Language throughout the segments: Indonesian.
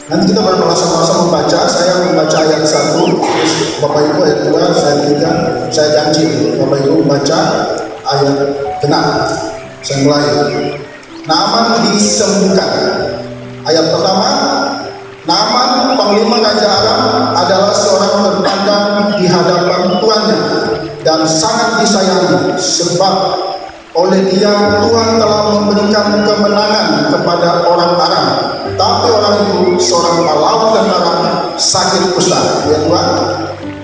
Nanti kita bersama-sama membaca. Saya membaca ayat 1, terus Bapak Ibu ayat 2, saya 3, saya janji Bapak Ibu membaca ayat 6. Saya mulai. Naaman disembuhkan. Ayat pertama, Naaman panglima Raja Aram adalah seorang terpandang di hadapan tuannya dan sangat disayangi, sebab oleh dia Tuhan telah memberikan kemenangan kepada orang Aram. Tapi orang itu seorang pahlawan tentara sakit kusta. Ya Tuhan.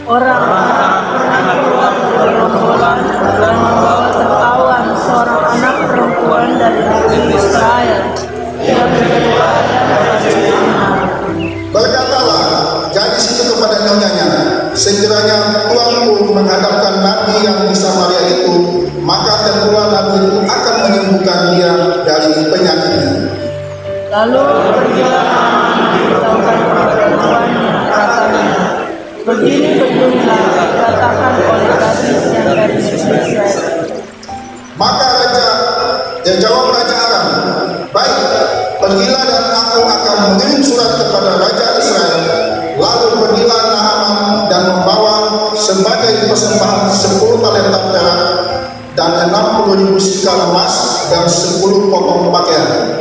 Orang Aram pernah keluar bergerombolan dan membawa tertawan seorang anak perempuan dari negeri Israel. Ia berdoa kepada Tuhan. Berkatalah gadis itu kepada nyonyanya, sekiranya Tuanku menghadapkan nabi yang di Samaria itu, maka tentulah nabi itu akan menyembuhkan dia dari penyakitnya. Lalu pergilah memberitahukan kepada tuannya, katanya, begini-beginilah dikatakan oleh gadis yang dari negeri Israel. Maka jawab Raja Aram, baik, pergilah dan aku akan mengirim surat kepada Raja Israel. Lalu pergilah Naaman dan membawa sebagai persembahan 10 talenta perak dan 60.000 sikal emas dan 10 potong pakaian.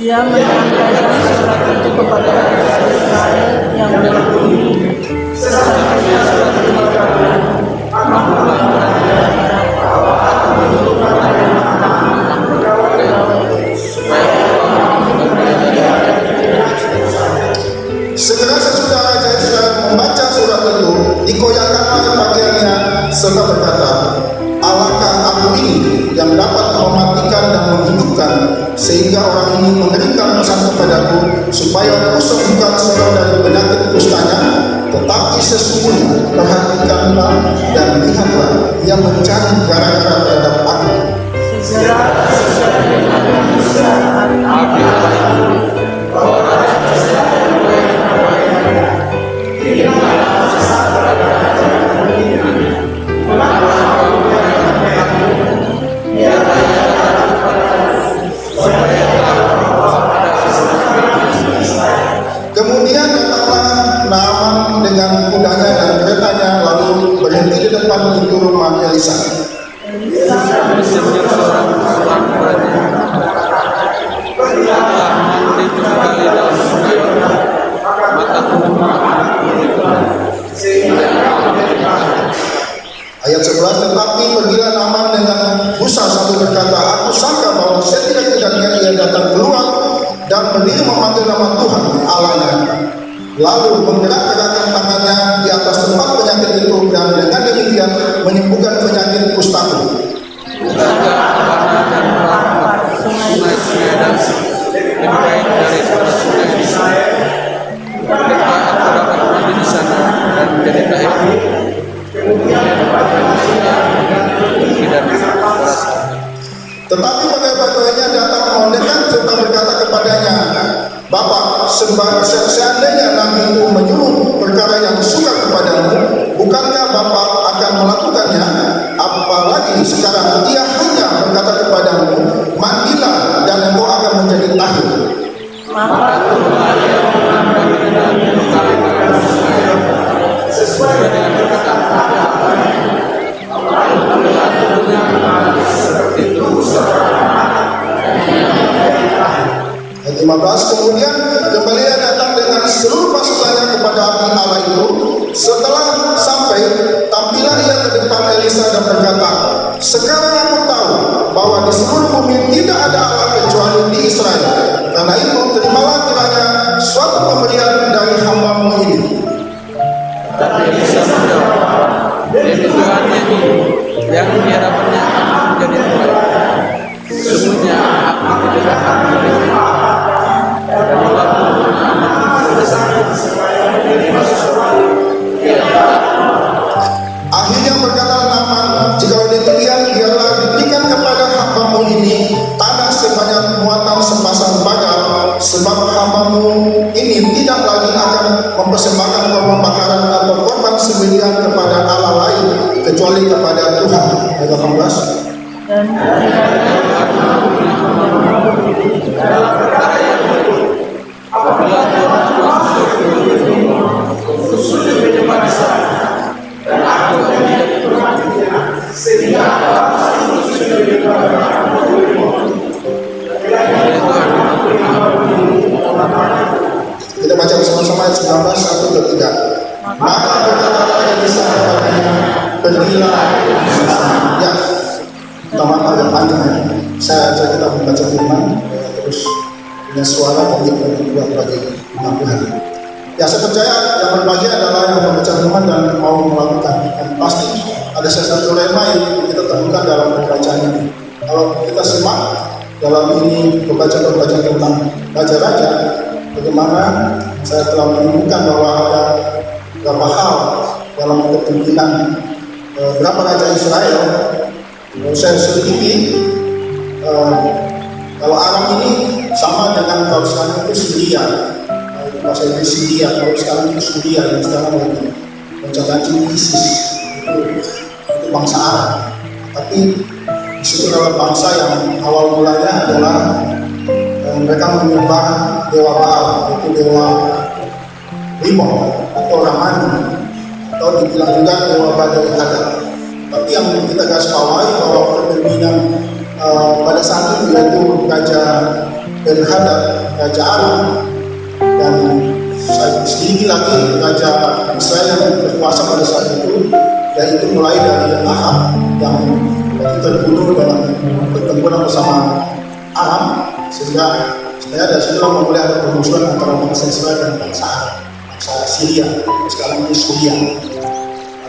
Ia menyampaikan surat itu kepada Raja Israel yang berbunyi, selanjutnya surat itu berkata, segera sesudah Raja Israel membaca surat itu, dikoyakkanlah pakaiannya serta berkata, alangkah aku ini yang dapat mematikan dan menghidupkan, sehingga orang ini mengirimkan pesan kepadaku supaya aku sembuhkan seorang dari penyakit kustanya. Tetapi sesungguhnya perhatikanlah dan lihatlah, ia mencari gara-gara terhadap aku. segera sesudah dengan saat Kemudian datanglah Naaman dengan kudanya dan keretanya, lalu berhenti di depan pintu rumah Elisa. Ayat 11, tetapi pergilah Naaman dengan busa sambil berkata, aku sangka bahwa setidak-tidaknya ia datang keluar dan berdiri memanggil nama Tuhan Allahnya, lalu menggerak-gerakkan tangannya di atas tempat penyakit itu, dan dengan demikian menyembuhkan penyakit kustaku. Tetapi pegawai-pegawainya datang mendekat serta berkata kepadanya, Bapak, seandainya nabi itu menyuruh perkara yang suka kepadamu, bukankah Bapak akan melakukannya? Apalagi sekarang ia hanya berkata kepadamu, mandilah dan engkau akan menjadi tahir. maka Tuhan yang sesuai dengan perkataan Ayat 15, kemudian kembalilah datang dengan seluruh pasukannya kepada api Allah itu. Setelah sampai, tampillah ia ke depan Elisa dan berkata, sekarang aku tahu bahwa di seluruh bumi tidak ada Allah kecuali di Israel. Karena itu terimalah kiranya suatu pemberian dari hamba-Mu ini. Tapi Elisa menjawab, demi Tuhan yang dihadapannya menjadi Tuhan. Sesungguhnya aku tidak akan memiliki dan akhirnya berkata Naaman, jikalau demikian biarlah diberikan kepada hamba-Mu ini tanah sebanyak muatan sepasang bagal, sebab hamba-Mu ini tidak lagi akan mempersembahkan korban bakaran atau korban sembelihan kepada Allah lain kecuali kepada Tuhan. Ayat 18. dan dalam perkara yang Apabila Tuhan Allah sujud menyembah di sana, dan aku akan menjadi Tuhan, sehingga aku sujud menyembah. Kita baca bersama-sama ayat 19 1 ke 3. Maka berkatalah Elisa kepadanya, pergilah. Ya, pertama agak panjang. Saya ajak kita membaca firman terus punya suara yang dibuat bagi umat Tuhan. Ya, saya percaya yang berbahagia adalah yang membaca firman dan mau melakukan. Dan pasti ada sesuatu rema yang kita temukan dalam pembacaan ini. Kalau kita simak dalam ini pembacaan tentang raja-raja, bagaimana saya telah menemukan bahwa ada beberapa hal dalam kepemimpinan berapa raja Israel. Saya sedikit kalau Aram ini sama dengan kalau sekarang itu Syria, bahasa Inggris Syria, kalau sekarang itu Syria yang sekarang lagi mencari ISIS, itu bangsa Arab. Tapi di situ adalah bangsa yang awal mulanya adalah mereka menyembah dewa Baal, yaitu dewa Rimon atau Ramani, atau dibilang juga dewa Badai Hadad. Tapi yang kita garis bawahi bahwa kepemimpinan pada saat itu yaitu Raja Ben-Hadad, Raja Aram, dan sedikit lagi Raja Israel yang berkuasa pada saat itu, yaitu mulai dari Ahab yang terbunuh dalam pertempuran bersama Aram, sehingga dari situ mulai ada permusuhan antara bangsa Israel dan bangsa Arab, bangsa Syria, sekarang ini Syria,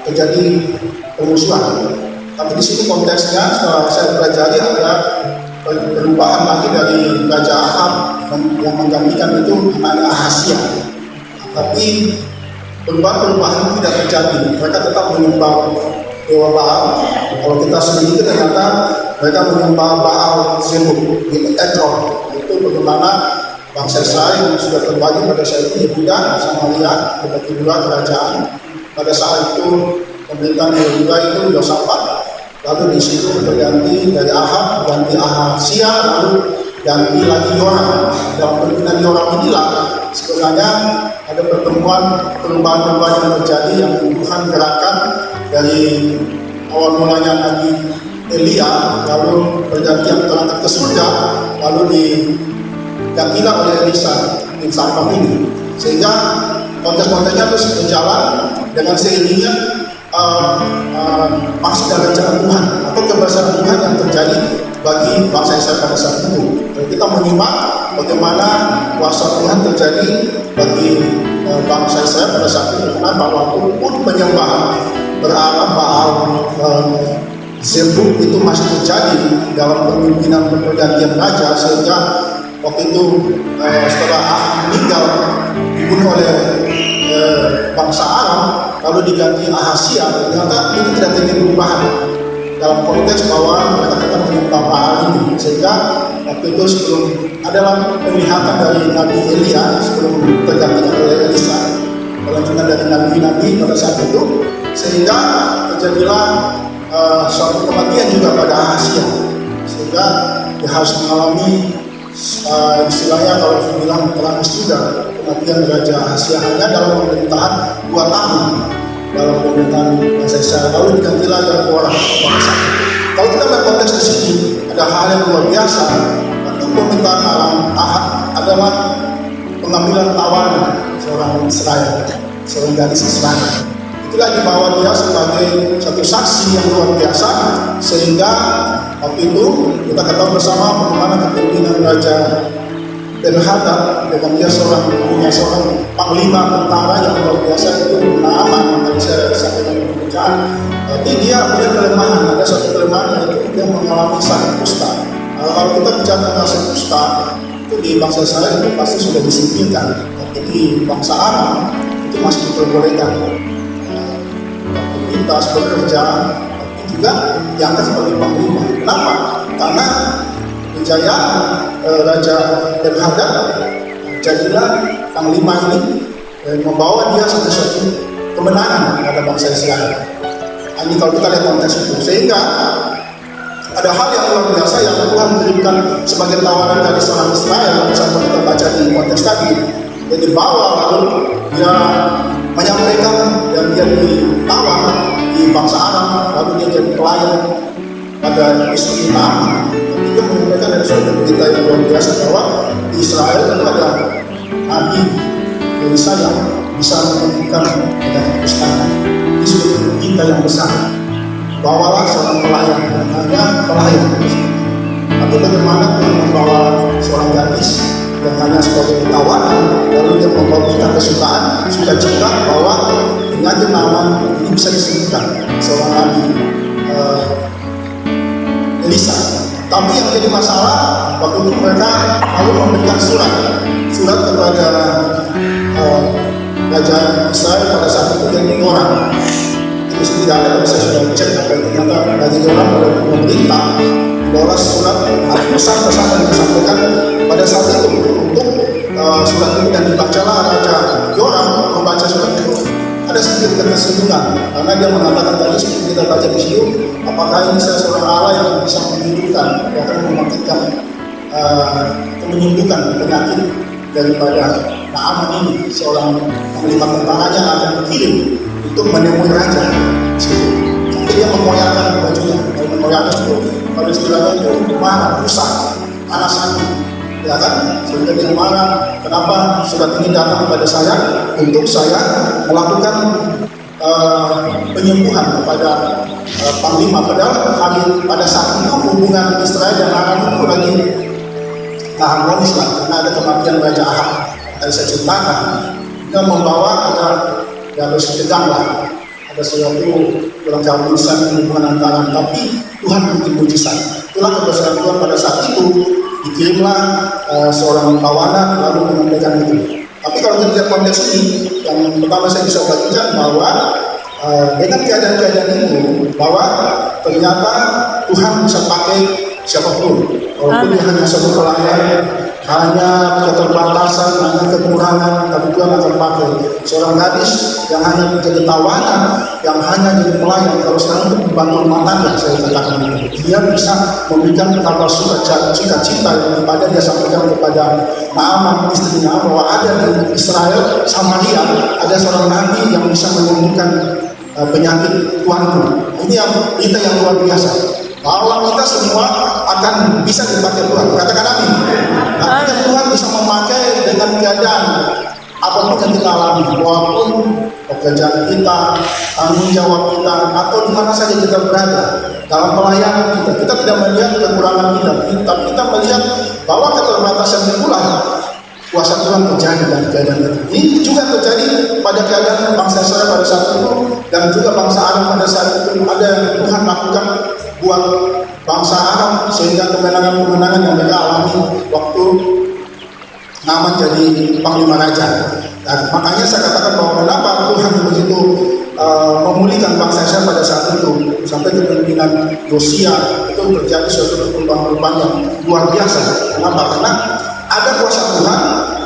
terjadi permusuhan. Tapi di sini konteksnya setelah saya pelajari ada perubahan lagi dari Raja Ahab yang menggantikan itu namanya Ahazia. Tapi perubahan tidak terjadi, mereka tetap menyembah dewa Baal. Kalau kita sedikit ternyata mereka menyembah Baal Zebub di Ekron. Itu bagaimana bangsa Israel yang sudah terbagi pada saat itu, Yehuda, Samaria, berbagi dua kerajaan. Pada saat itu pemerintahan Yehuda itu Yosafat, lalu di situ berganti dari Ahab, ganti Ahazia, lalu ganti lagi Yoram. Dalam pemerintahan Yoram inilah sebenarnya ada perubahan-perubahan yang terjadi yang Tuhan gerakan dari awal mulanya Nabi Elia, lalu berganti yang terangkat ke surga, lalu digantilah oleh Elisa di Sarfam ini, sehingga konteks-konteksnya terus berjalan dengan seiringnya maksud dan rencana Tuhan atau kebesaran Tuhan yang terjadi bagi bangsa Israel pada saat itu. Dan kita menyimak bagaimana kuasa Tuhan terjadi bagi bangsa Israel pada saat itu, karena walaupun penyembahan berarah Baal Zebub itu masih terjadi dalam kepemimpinan pergantian raja, sehingga waktu itu setelah Ahab meninggal dibunuh oleh bangsa Aram, lalu diganti Ahazia. Ternyata itu tidak terjadi perubahan dalam konteks bahwa mereka tetap menyembah Baal ini, sehingga waktu itu sebelum adalah penglihatan dari Nabi Elia sebelum tergantikan oleh Elisa, kelanjutan dari nabi-nabi pada saat itu, sehingga terjadilah suatu kematian juga pada Ahazia, sehingga dia harus mengalami istilahnya kalau dibilang tragis juga kematian Raja Ahazia hanya dalam pemerintahan 2 tahun dalam pemerintahan bangsa Israel, lalu digantilah oleh orang bangsa. Kalau kita melihat konteks di sini ada hal yang luar biasa. Waktu pemerintahan Ahab adalah pengambilan tawanan seorang Israel, seorang gadis Israel. Itulah dibawa dia sebagai satu saksi yang luar biasa, sehingga waktu itu kita ketahui bersama bagaimana kepemimpinan Raja Ben-Hadad dengan dia punya seorang panglima tentara yang luar biasa, itu Naaman. Tadi saya sampaikan di pembacaan. Tapi dia punya kelemahan, ada satu kelemahan yaitu dia mengalami sakit kusta. Kalau kita bicara tentang sakit kusta itu di bangsa Israel itu pasti sudah disingkirkan, tapi di bangsa Arab itu masih diperbolehkan. Lintas bekerja, tapi juga diangkat sebagai panglima. Kenapa? Karena kejayaan Raja Ben-Hadad jadilah panglima ini membawa dia satu-satu kemenangan pada bangsa Israel. Ini kalau kita lihat konteks itu, sehingga ada hal yang luar biasa yang Tuhan berikan sebagai tawaran dari seorang Israel. Misalnya kita baca di konteks tadi, dia dibawa, lalu dia menyampaikan dan dia ditawan di bangsa Arab, lalu dia jadi pelayan pada istri Naaman. Dia menyampaikan dari suatu berita yang luar biasa bahwa di Israel itu ada nabi Elisa yang bisa menemukan penyakit kusta. Ini suatu berita yang besar. Bawalah seorang pelayan, hanya pelayan. Tapi bagaimana Tuhan membawa seorang gadis yang hanya sebagai tawanan, lalu dia membawa kita kesukaan, sukacita bahwa penyakit Naaman ini bisa disembuhkan seorang nabi Elisa. Tapi yang jadi masalah waktu itu mereka lalu memberikan surat kepada Raja Israel pada saat itu yang orang. Itu tidak ada, tapi saya sudah cek apa yang ternyata dari orang oleh pemerintah membawa surat pesan-pesan yang disampaikan pada saat itu untuk surat ini, dan dibacalah Raja Yoram membaca surat itu. Ada sedikit ketersinggungan karena dia mengatakan tadi seperti kita baca di situ, apakah ini saya seorang Allah yang bisa menyembuhkan, yang akan mematikan menyembuhkan penyakit daripada Naaman ini, seorang panglima tentaranya akan dikirim untuk menemui raja. Jadi dia mengoyakkan bajunya, mengoyakkan itu, kalau istilahnya itu marah, rusak, panas hati, ya kan? Sehingga dia marah, kenapa surat ini datang kepada saya untuk saya melakukan penyembuhan kepada panglima. Padahal pada saat itu hubungan Israel dan Aram itu lagi harmonis lah, karena ada kematian Raja Ahab. Tadi saya ceritakan, dia membawa harus tegang lah, ada suatu kurang keharmonisan hubungan antara, tapi Tuhan bikin mujizat. Itulah kebesaran Tuhan pada saat itu. Dikirimlah seorang tawanan lalu menyampaikan itu. Tapi kalau kita lihat konteks ini, yang pertama saya bisa bagikan bahwa dengan keadaan-keadaan itu, bahwa ternyata Tuhan bisa pakai siapapun, walaupun dia hanya satu pelayan, hanya keterbatasan, hanya kekurangan, tapi Tuhan akan pakai seorang gadis yang hanya menjadi tawanan, yang hanya jadi pelayan. Kalau sekarang itu membantu rumah tangga, saya katakan itu, dia bisa memberikan kabar sukacita yang kepada dia sampaikan kepada Naaman istrinya, bahwa ada di Israel Samaria ada seorang nabi yang bisa menyembuhkan penyakit tuanku. Ini yang berita yang luar biasa, bahwa kita semua akan bisa dipakai Tuhan. Katakan amin. Artinya Tuhan bisa memakai dengan keadaan apapun yang kita alami, walaupun pekerjaan kita, tanggung jawab kita, atau di mana saja kita berada dalam pelayanan kita. Kita tidak melihat kekurangan kita, tapi kita melihat bahwa keterbatasan itulah kuasa Tuhan terjadi dalam keadaan itu. Ini juga terjadi pada keadaan bangsa Israel pada saat itu, dan juga bangsa Arab pada saat itu. Ada yang Tuhan lakukan buat bangsa Arab, sehingga kemenangan-kemenangan yang mereka alami waktu Naaman jadi panglima raja. Dan makanya saya katakan bahwa kenapa Tuhan begitu memulihkan bangsa Israel pada saat itu, sampai kepemimpinan Yosia itu terjadi suatu perubahan yang luar biasa. Kenapa? Karena ada kuasa Tuhan,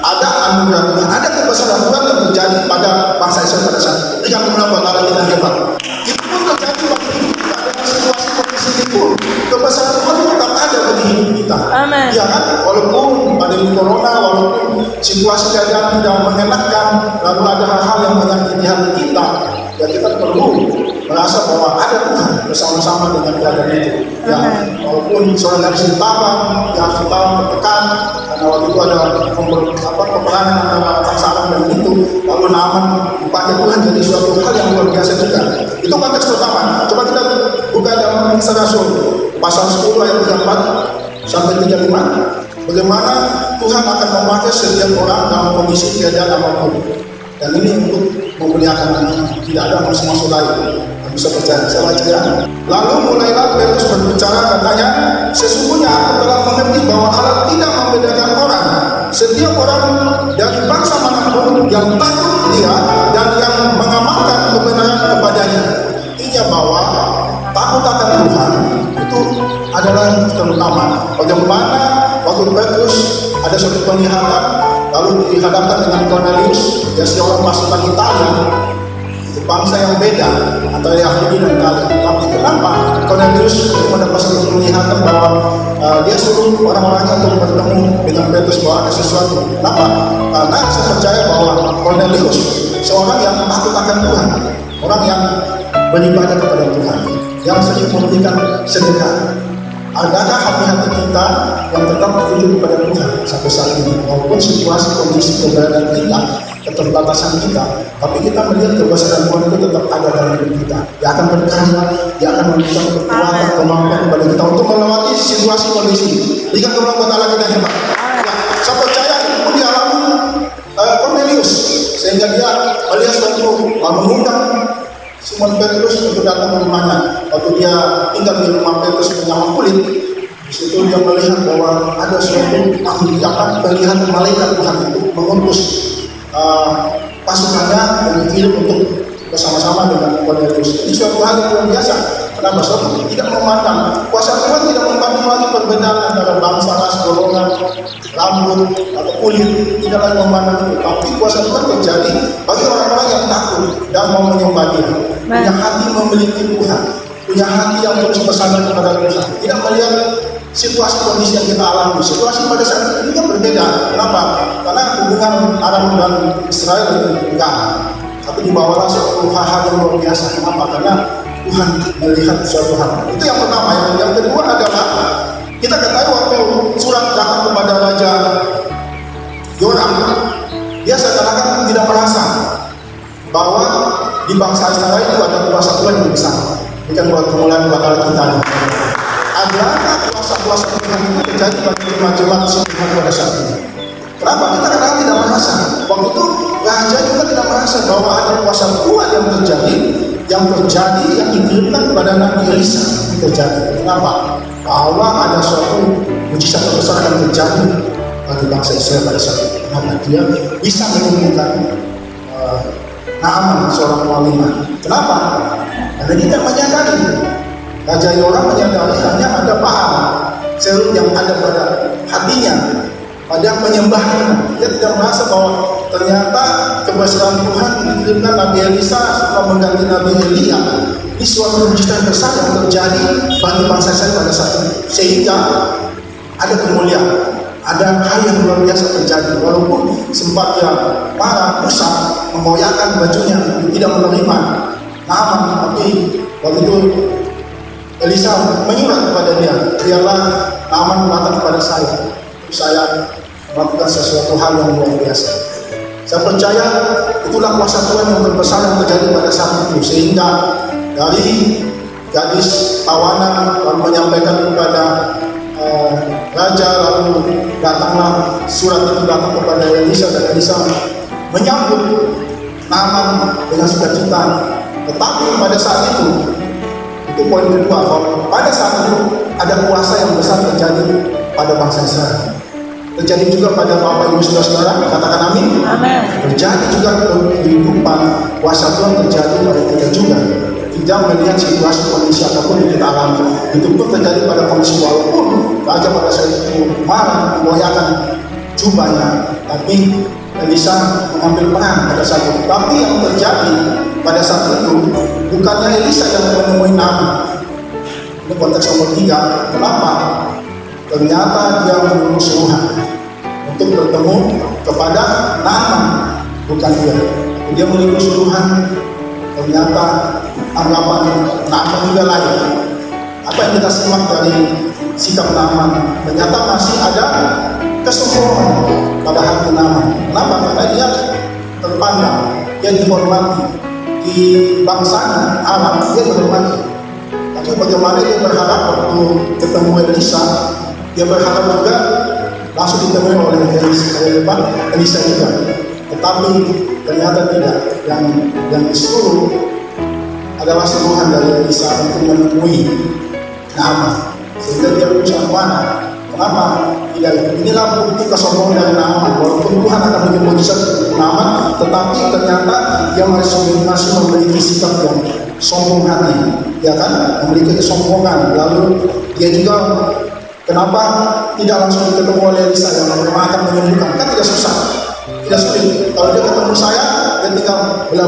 ada anugerah Tuhan, ada kebesaran Tuhan yang terjadi pada bangsa Israel pada saat itu. Ini yang menambah Allah kita hebat. Itu pun terjadi waktu itu, ada situasi kondisi itu, kebesaran Tuhan tetap ada bagi hidup kita. Amin. Ya kan? Walaupun pandemi corona, walaupun situasi keadaan tidak mengenakan, lalu ada hal-hal yang menyakiti hati kita, ya kita perlu merasa bahwa ada Tuhan bersama-sama dengan keadaan itu. Ya, walaupun seorang harus ditawan, dia harus ditawan bertekan, karena waktu itu ada peperangan antara bangsa Arab dan itu, lalu Naaman dipakai Tuhan jadi suatu hal yang luar biasa juga. Itu konteks pertama. Coba kita buka dalam Kisah Rasul pasal 10 ayat 34 sampai 35. Bagaimana Tuhan akan memakai setiap orang dalam kondisi keadaan apapun. Dan ini untuk memuliakan nama. Tidak ada maksud-maksud lain yang bisa percaya. Saya baca ya. Lalu mulailah Petrus berbicara, katanya, sesungguhnya aku telah mengerti bahwa Allah tidak membedakan orang. Setiap orang dari bangsa manapun yang takut dia dan yang mengamalkan kebenaran kepadanya. Intinya bahwa takut akan Tuhan itu adalah terutama. Bagaimana waktu Petrus ada suatu penglihatan, lalu dihadapkan dengan Cornelius, dia seorang pasukan Italia, itu bangsa yang beda antara Yahudi dan Italia. Tapi kenapa Cornelius mendapat satu penglihatan bahwa dia suruh orang-orangnya untuk bertemu dengan Petrus bahwa ada sesuatu. Kenapa? Karena saya percaya bahwa Cornelius seorang yang takut akan Tuhan, orang yang beribadah kepada Tuhan, yang sering memberikan sedekah. Adakah hati-hati kita yang tetap bertuju kepada Tuhan sampai saat ini? Walaupun situasi, kondisi, keberadaan kita, keterbatasan kita, tapi kita melihat kebesaran Tuhan itu tetap ada dalam hidup kita. Dia akan berkarya, dia akan memberikan kekuatan, kemampuan kepada kita untuk melewati situasi kondisi. Berikan kepada kita Allah kita hebat. Ya, saya percaya itu pun dialami Cornelius, sehingga dia melihat suatu mengundang Simon Petrus untuk datang ke rumahnya. Waktu dia tinggal di rumah Petrus menyamar kulit, di situ dia melihat bahwa ada suatu penglihatan malaikat Tuhan itu mengutus pasukannya dan dikirim untuk bersama-sama dengan Cornelius. Ini suatu hal yang luar biasa. Kenapa? Sebab tidak memandang kuasa Tuhan, tidak memandang lagi perbedaan antara bangsa, ras, golongan, rambut atau kulit, tidak lagi memandang itu. Tapi kuasa Tuhan terjadi bagi orang-orang yang takut dan mau menyembah Dia, punya hati memiliki Tuhan, punya hati yang terus bersandar kepada Tuhan, tidak melihat situasi kondisi yang kita alami. Situasi pada saat ini kan berbeda. Kenapa? Karena hubungan Arab dan Israel itu enggak, tapi dibawalah suatu hal yang luar biasa. Kenapa? Karena Tuhan melihat suatu hal. Itu yang pertama. Yang kedua adalah kita ketahui waktu surat datang kepada Raja Yoram, dia seakan-akan tidak merasa bahwa di bangsa Israel itu ada kuasa Tuhan yang besar. Bukan buat kemuliaan bakal kita. Adakah kuasa-kuasa Tuhan itu terjadi bagi jemaat-jemaat Tuhan pada saat ini? Kenapa? Kita kadang tidak merasa. Waktu itu raja juga tidak merasa bahwa ada kuasa Tuhan yang terjadi, yang dikirimkan kepada Nabi Elisa yang terjadi. Kenapa? Bahwa ada suatu mujizat besar yang terjadi bagi bangsa Israel pada saat itu. Kenapa? Dia bisa menemukan Naaman, seorang wanita. Kenapa? Karena dia menyadari, Raja Yoram menyadari hanya ada paham serum yang ada pada hatinya, pada penyembahnya. Dia tidak merasa bahwa ternyata kebesaran Tuhan dikirimkan Nabi Elisa setelah mengganti Nabi Elia. Ini suatu mujizat besar yang terjadi bagi bangsa Israel pada saat ini, sehingga ada kemuliaan, ada hal yang luar biasa terjadi. Walaupun sempat dia marah, pusat, mengoyakkan bajunya, tidak menerima Naaman, tapi waktu itu Elisa menyurat kepada dia, biarlah Naaman datang kepada saya melakukan sesuatu hal yang luar biasa. Saya percaya itulah kuasa Tuhan yang terbesar yang terjadi pada saat itu, sehingga dari gadis tawanan lalu menyampaikan kepada raja, lalu datanglah surat itu datang kepada Elisa, dan Elisa menyambut Naaman dengan sukacita. Tetapi pada saat itu poin kedua, bahwa pada saat itu ada kuasa yang besar terjadi pada bangsa Israel. Terjadi juga pada Bapak Ibu Saudara-saudara, katakan amin. Amin. Terjadi juga kehidupan kuasa Tuhan terjadi pada kita juga. Tidak melihat situasi kondisi apapun yang kita alami. Itu pun terjadi pada kondisi walaupun raja pada saat itu marah, mengoyakkan jubahnya, tapi Elisa mengambil peran pada saat itu. Tapi yang terjadi pada saat itu bukannya Elisa yang menemui Naaman. Ini konteks nomor 3. Kenapa? Ternyata dia menyuruh suruhan untuk bertemu kepada Naaman, bukan dia. Dia menyuruh suruhan. Ternyata anggapan Naaman juga lain. Apa yang kita simak dari sikap Naaman? Ternyata masih ada kesombongan pada hati Naaman. Kenapa? Karena dia terpandang, dia dihormati di bangsanya Arab, dia dihormati. Tapi bagaimana dia berharap waktu ketemu Elisa, dia berharap juga langsung ditemui oleh Elisa juga. Tetapi ternyata tidak. Yang disuruh adalah suruhan dari Elisa untuk menemui Naaman, sehingga dia berusaha mana. Kenapa? Tidak. Inilah bukti kesombongan dari Naaman. Walaupun Tuhan akan bikin mujizat untuk Naaman, tetapi ternyata dia masih memiliki sikap yang sombong hati, ya kan? Memiliki kesombongan. Lalu dia juga kenapa tidak langsung ketemu oleh Elisa yang memang akan menyembuhkan? Kan tidak susah, tidak sulit. Kalau dia ketemu saya, dia tinggal bela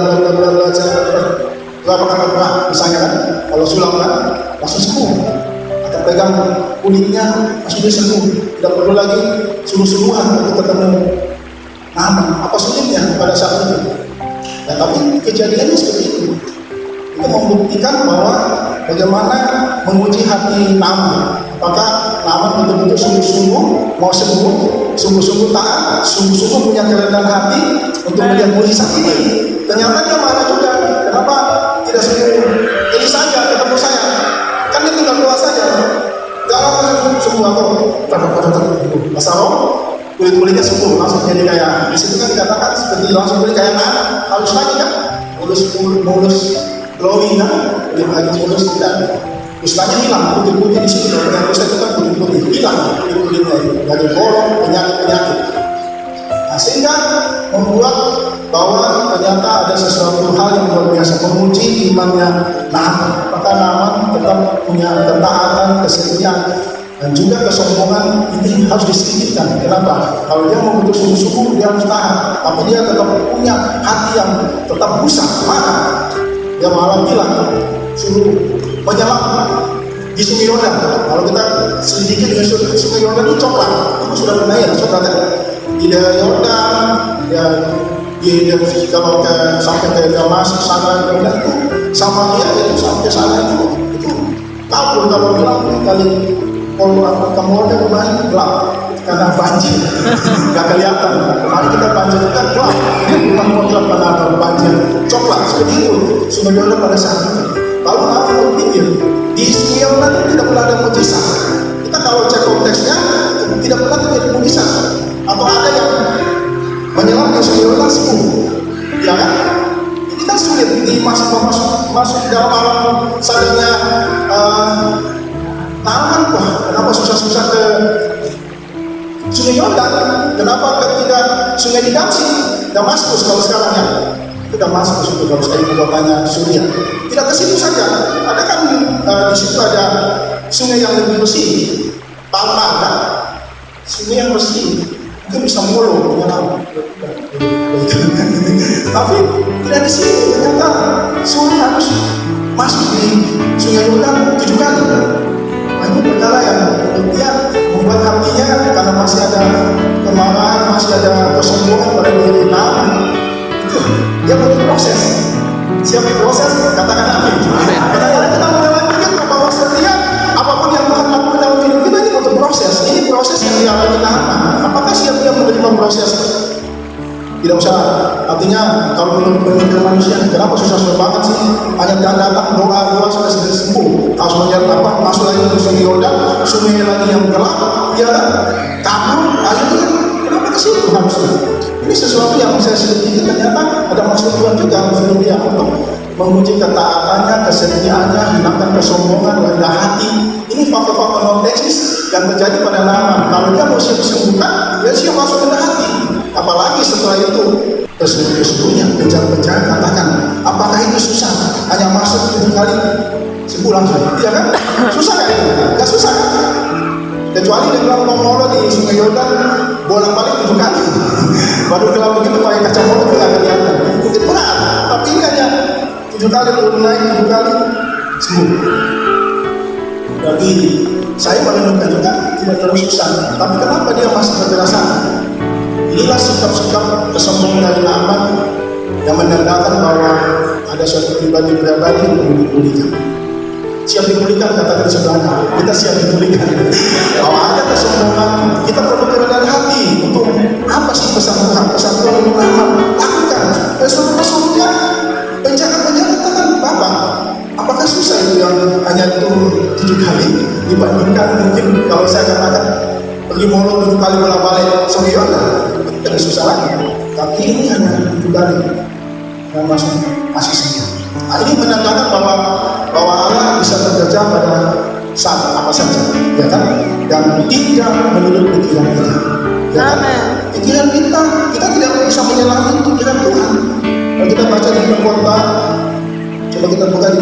berapa kata berat, misalnya kan? Kalau sulam kan langsung sembuh. pegang kulitnya, langsung dia sembuh. Tidak perlu lagi sungguh-sungguhan untuk ketemu Naaman. Apa sulitnya pada saat itu? Ya, tapi kejadiannya seperti itu. Itu membuktikan bahwa bagaimana menguji hati Naaman. Apakah Naaman betul-betul sungguh-sungguh mau sembuh, sungguh-sungguh taat, sungguh-sungguh punya kerendahan hati untuk melihat mujizat ini. Ternyata dia marah juga. Kenapa tidak sembuh? Ini saja ketemu saya. Kan dia tinggal doa saja. Gak langsung sembuh atau masa roh, kulit-kulitnya sembuh langsung jadi kayak di situ kan dikatakan seperti langsung kulit kayak anak halus lagi kan, mulus glowing kan, kulit lagi mulus dan kustanya hilang, putih-putih di situ. Dengan kusta itu kan putih-putih hilang kulit-kulitnya itu dari bolong penyakit. Nah, sehingga membuat bahwa ternyata ada sesuatu hal yang luar biasa menguji imannya Naaman. Apakah Naaman tetap punya ketaatan, kesetiaan, dan juga kesombongan ini harus disingkirkan. Kenapa? Kalau dia mau betul sungguh-sungguh dia harus tahan, tapi dia tetap punya hati yang tetap busak, marah. Dia malah bilang suruh menyelam di Sungai Yordan. Kalau kita sedikit dengan Sungai Yordan itu coklat, itu sudah pernah ya, saudara kan? Di daerah Yordan, ya dia kalau sampai ke Damas sana Yordan itu sama dia itu sampai sana itu kabur kalau bilang kali. Kalau kamu ada rumahnya gelap karena banjir, nggak kelihatan. Kemarin kita banjir juga gelap, rumah kontrak karena ada banjir coklat seperti itu. Sungai Yordan pada saat itu. Lalu aku berpikir di Sungai Yordan itu tidak pernah ada mujizat. Kita kalau cek konteksnya tidak pernah terjadi mujizat. Atau ada yang menyelam ke Sungai Yordan sembuh, ya kan? Ini kan sulit masuk di dalam alam sadarnya. Naaman kok, kenapa susah-susah ke Sungai Yordan? Kenapa ketika sungai di Damaskus kalau sekarang ya? Itu Damaskus itu kalau sekali ibu kotanya Suriah. Tidak ke situ saja. Ada kan di situ ada sungai yang lebih bersih, Palma kan? Sungai yang bersih, itu bisa mulu menyelam. Tapi tidak di sini. Ternyata sungai harus masuk di Sungai Yordan 7 kali. Ini perkara yang dia membuat hatinya karena masih ada kemarahan, masih ada kesombongan pada diri Naaman. Itu dia butuh proses. Siap proses, katakan amin. Kadang-kadang kita mulai pikir bahwa setiap apapun yang Tuhan lakukan dalam hidup kita ini butuh proses. Ini proses yang dialami Naaman. Apakah siap dia menerima proses? Tidak usah, artinya kalau menurut pemikiran manusia, kenapa susah-susah banget sih? Hanya datang doa sudah sembuh. Harus melihat apa? Masuk lagi ke Sungai Yordan, sungai lagi yang gelap, ya kabur, akhirnya kenapa ke situ harusnya? Ini sesuatu yang saya sedikit ternyata ada maksud Tuhan juga untuk dia untuk menguji ketaatannya, kesetiaannya, hilangkan kesombongan, rendah hati. Ini faktor-faktor non teknis yang terjadi pada Naaman. Kalau dia mau siap disembuhkan, dia siap masuk rendah hati. Apalagi setelah itu kesungguhnya kejar-kejar katakan, apakah itu susah? Hanya masuk 7 kali sembuh langsung, iya kan? Susah kan itu? Gak susah kan? Kecuali dia bilang mau di Sungai Yordan bolak-balik 7 kali. Baru kalau begitu pakai kacamata itu nggak kelihatan. Mungkin berat, tapi ini hanya 7 kali turun naik 7 kali sembuh. Jadi saya menentukan juga tidak terlalu susah. Tapi kenapa dia masih berperasaan? Inilah sikap-sikap kesombongan dari Naaman yang menandakan bahwa ada suatu pribadi yang perlu dipulihkan. Siap dipulihkan, katakan sebelahnya. Kita siap dipulihkan. Bahwa ada kesombongan, kita perlu kerendahan hati untuk apa sih pesan Tuhan yang Naaman lakukan. Pesan-pesannya penjaga-penjaga kan Bapak. Apakah susah itu yang hanya turun 7 kali dibandingkan mungkin kalau saya katakan pergi molo 7 kali bolak-balik Sungai Yordan? Tidak susah lagi, tapi ini hanya 7 kali yang masih saja. Nah, ini menandakan bahwa Allah bisa bekerja pada saat apa saja, ya kan? Dan tidak menurut pikiran kita. Ya kan? Pikiran kita tidak bisa menyalahi pikiran Tuhan. Kalau kita baca di Pengkhotbah, coba kita buka di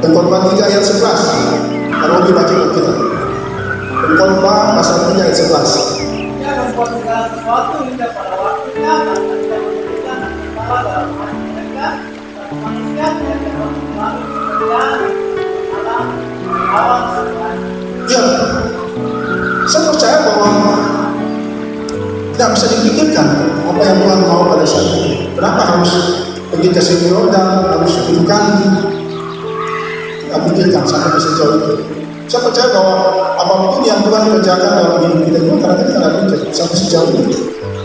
Pengkhotbah 3 ayat 11. Kalau dibaca kita, Pengkhotbah pasal 3 ayat 11. Membuat segala sesuatu hingga pada waktunya dan tidak memberikan kepala dalam hati mereka dan manusia yang dapat melalui pekerjaan alam awal sebenarnya. memikirkan apa yang Tuhan mau pada saat itu. Kenapa harus pergi ke sini Yordan, harus bukan kita pikirkan sampai ke sejauh itu. Saya percaya bahwa apapun yang Tuhan kerjakan dalam hidup kita itu karena kita tidak pikir sampai sejauh itu.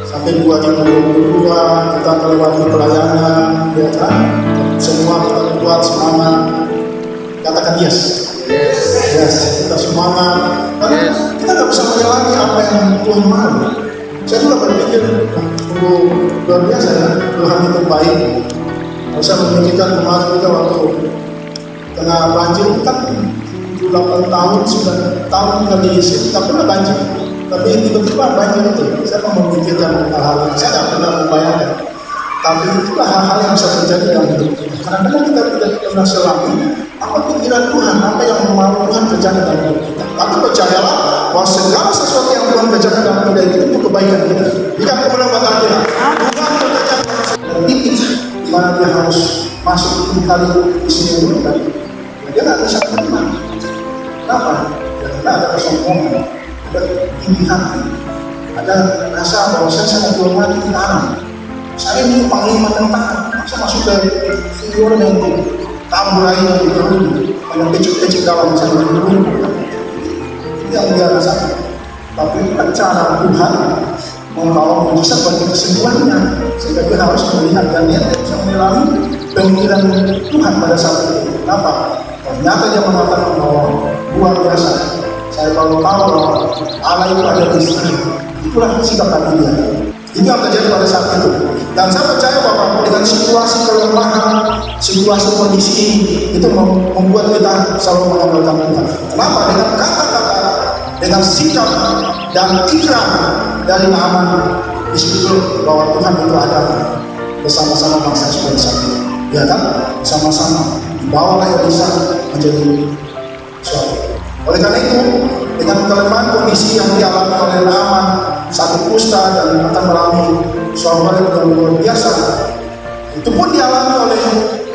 Sampai 2022 kita melewati pelayanan, ya kan? Semua kita buat semangat. Katakan yes. Yes, kita semangat. Karena kita tidak bisa mengulangi apa yang Tuhan mau. Saya juga berpikir, luar biasa ya, Tuhan itu baik. Saya memikirkan kemarin juga waktu tengah banjir kan 8 tahun, 9 tahun tinggal di sini, tak pernah banjir. Tapi tiba-tiba banjir itu, saya memikirkan hal-hal yang saya tidak pernah membayangkan. Tapi itulah hal-hal yang bisa terjadi dalam hidup kita. Kadang-kadang kita tidak pernah selami apa pikiran Tuhan, apa yang mau Tuhan kerjakan dalam hidup kita. Tapi percayalah bahwa segala sesuatu yang Tuhan kerjakan dalam hidup kita itu untuk kebaikan kita. Jika kita mulai berkata, Tuhan kerjakan dan titik di mana dia harus masuk di kali di sini dulu kan, dia nggak bisa menang. Kenapa? Karena ada kesombongan, ada tinggi hati, ada rasa bahwa saya sangat dihormati di alam. Saya ini panglima tentara, masa masuk ke figur yang tamburai yang dulu, yang kecil-kecil dalam saya dulu. Itu yang dia rasakan. Tapi cara Tuhan membawa mujizat bagi kesimpulannya, sehingga dia harus melihat dan dia bisa menilai pemikiran Tuhan pada saat itu. Kenapa? Ternyata dia mengatakan bahwa luar biasa. Saya baru tahu bahwa Allah itu ada di sini. Itulah sikap hati dia. Itu yang terjadi pada saat itu. Dan saya percaya bahwa dengan situasi kelemahan, situasi kondisi ini, itu membuat kita selalu mengandalkan Tuhan. Kenapa? Dengan kata-kata, dengan sikap dan ikrar dari Naaman, di situ bahwa Tuhan itu ada bersama-sama bangsa Israel saat itu. Ya kan? Sama-sama dibawalah Elisa menjadi suatu. Oleh karena itu, dengan kelemahan kondisi yang dialami oleh Naaman, satu kusta dan akan mengalami suatu hal yang luar biasa, itu pun dialami oleh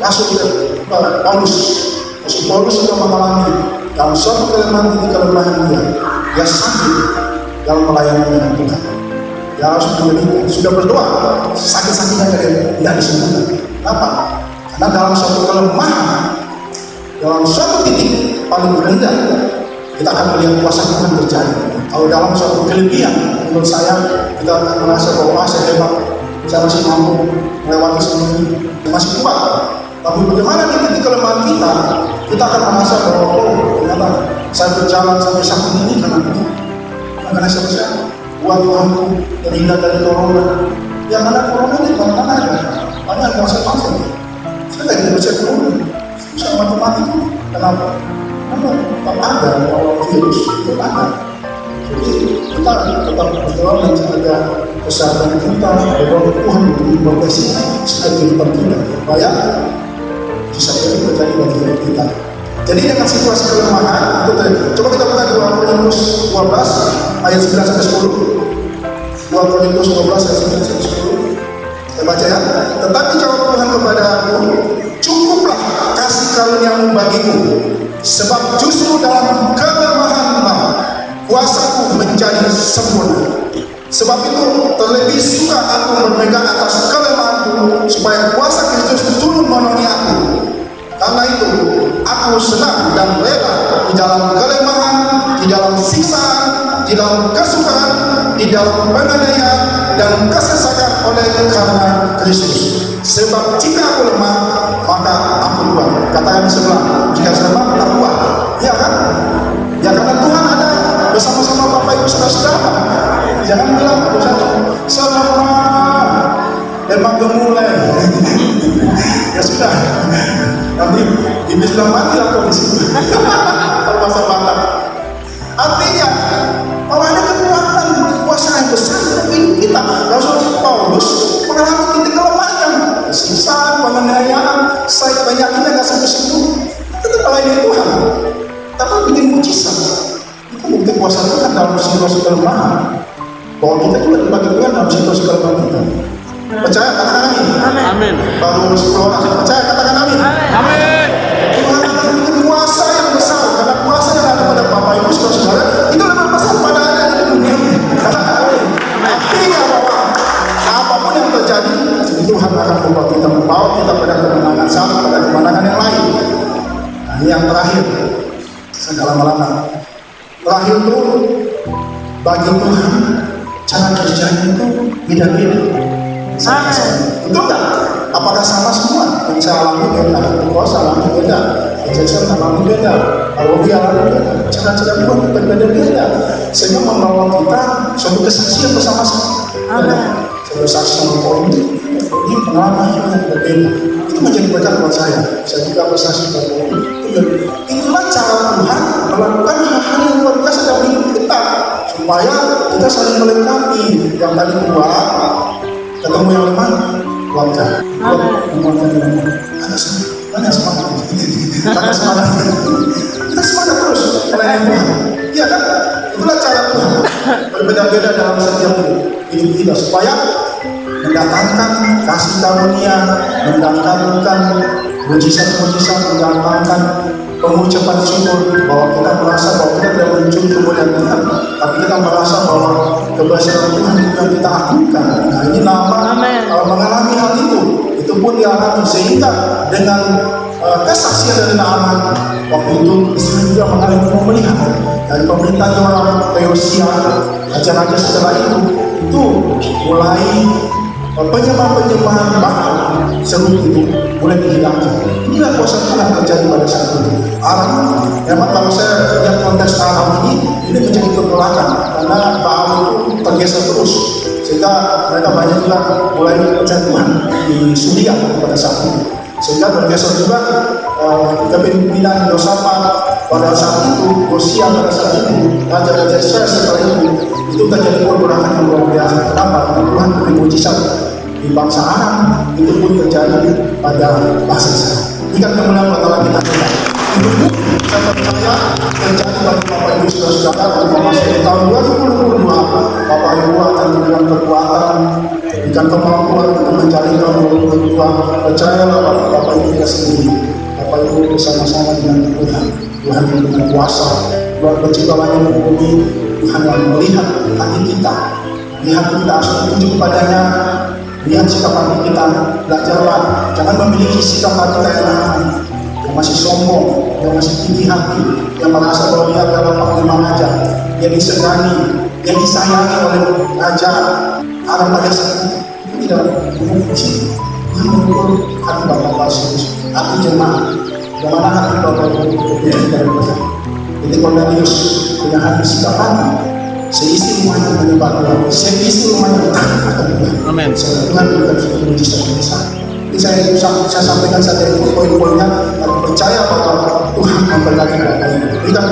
Rasul Paulus. Rasul Paulus juga mengalami dalam suatu kelemahan dia sakit dalam melayani dengan Tuhan. Dia harus menderita, sudah berdoa, sakit-sakitnya tidak disembuhkan. Kenapa? Karena dalam suatu kelemahan, dalam suatu titik paling rendah, kita akan melihat kuasa Tuhan terjadi. Kalau dalam suatu kelebihan, menurut saya kita akan merasa bahwa saya hebat, saya masih mampu melewati semua ini, masih kuat. Tapi bagaimana di titik kelemahan kita akan merasa bahwa ternyata saya berjalan sampai saat ini karena itu, karena saya buat Tuhanku terhindar dari corona. Ya karena corona ini mana ada, banyak kuasa Tuhan. Saya tidak percaya corona, saya mati itu. Kenapa? Tetap ada bahwa virus itu ada. Jadi kita tetap berdoa menjaga kesehatan kita, berdoa Tuhan memperbaiki setiap kehidupan kita supaya bisa terjadi bagi hidup kita. Jadi dengan situasi kelemahan itu tadi. Coba kita buka 2 Korintus 12 ayat 9 sampai 10. 2 Korintus 12 ayat 9 sampai 10. Saya baca ya. Tetapi jawab Tuhan kepada aku, cukuplah kasih karuniamu bagiku. Sebab justru dalam kelemahanlah kuasaku menjadi sempurna. Sebab itu terlebih suka aku berpegang atas kelemahanku, supaya kuasa Kristus turun memenuhi aku. Karena itu aku senang dan rela di dalam kelemahan, di dalam siksaan, di dalam kesukaran, di dalam penganiayaan dan kesesakan oleh karena Kristus. Sebab jika aku lemah, maka aku kuat. Katakan di sebelah, jika saya lemah, maka kuat. Ya kan? Ya karena Tuhan ada bersama-sama Bapak Ibu Saudara-saudara. Jangan bilang aku saya lemah, memang gemulai. Ya sudah. Nanti ini sudah mati atau di sini. Kalau bahasa Batak. Artinya, kalau ada kekuatan, kekuasaan besar dalam hidup kita. Rasul Paulus mengalami titik kelemahan, siksaan, penganiayaan, sakit penyakitnya nggak sembuh-sembuh. Tetap melayani Tuhan. Tapi bikin mujizat. Itu bukti kuasa Tuhan dalam situasi kelemahan. Bahwa kita juga dibagi Tuhan dalam situasi kelemahan kita. Percaya, katakan amin. Amin. Baru 10 orang percaya, katakan amin. Amin. Tuhan akan bikin kuasa yang besar, karena kuasa yang ada pada Bapak Ibu Saudara itu lebih besar pada ada di dunia ini. Katakan amin. Artinya bahwa ini yang terakhir, saya nggak lama-lama. Terakhir itu bagi Tuhan cara kerjanya itu beda-beda. Betul nggak? Apakah sama semua? Yang saya alami beda, kalau saya alami beda, Jason alami beda, kalau dia alami beda, cara-cara Tuhan berbeda-beda, sehingga membawa kita suatu kesaksian bersama-sama. Suatu saksi poin ini pengalaman yang berbeda. Itu menjadi berkat buat saya. Saya juga bersaksi bahwa itulah cara Tuhan melakukan hal-hal yang luar biasa dalam hidup kita, supaya kita saling melengkapi. Yang tadi dua ketemu yang lemah, kuatkan. Ada semangat. Ada semangat. Kita semangat terus melayani Tuhan. Iya kan? Itulah cara Tuhan. Berbeda-beda dalam setiap hidup kita, supaya mendatangkan kasih karunia, mendatangkan mujizat-mujizat, mendatangkan pengucapan syukur, bahwa kita merasa bahwa kita tidak mencuri kemuliaan Tuhan, tapi kita merasa bahwa kebesaran Tuhan yang kita akunkan. Nah, ini nama mengalami hal itu pun dialami, sehingga dengan kesaksian dari Naaman waktu itu Israel juga mengalami pemulihan dari pemerintahnya orang Yosia. Raja-raja setelah itu mulai penyembahan seru itu mulai dihilangkan. Inilah kuasa Tuhan terjadi pada saat itu. Aram, memang kalau saya lihat konteks Aram ini menjadi pergolakan, karena Baal itu tergeser terus, sehingga mereka banyak juga mulai percaya Tuhan di Suria pada saat itu, sehingga bergeser juga kepemimpinan Yosafat pada saat itu, Yosia pada saat itu, raja-raja Israel setelah itu terjadi pergolakan yang luar biasa. Kenapa? Karena Tuhan beri mujizat di bangsa Aram, itu pun terjadi pada bangsa Israel. Ini kan kemudian buat kita lihat. Itu pun saya percaya terjadi bagi Bapak Ibu saudara-saudara untuk memasuki tahun 2022. Bapak Ibu akan diberikan kekuatan, diberikan kemampuan untuk menjalani tahun 2022. Percayalah Bapak Ibu tidak sendiri. Bapak Ibu bersama-sama dengan Tuhan. Tuhan yang dengan kuasa, Tuhan pencipta langit dan bumi, Tuhan yang melihat hati kita, lihat kita setuju kepadanya. Lihat sikap hati kita, belajarlah, jangan memiliki sikap hati yang masih sombong, yang masih tinggi hati, yang merasa bahwa dia adalah panglima raja, yang disegani, yang disayangi oleh raja Aram pada saat itu tidak berfungsi. Dia mengukur hati Bapak Yesus, hati jemaat, bagaimana hati Bapak Ibu dari Tuhan. Jadi Cornelius punya hati sikap hati. Seisi rumahnya menyembah Tuhan, seisi rumahnya bertahan akan Tuhan. Amin. Tuhan juga sudah mujizat-mujizat. Ini saya sampaikan saja itu poin-poinnya, tapi percaya bahwa Tuhan memberkati Bapak Ibu. Berikan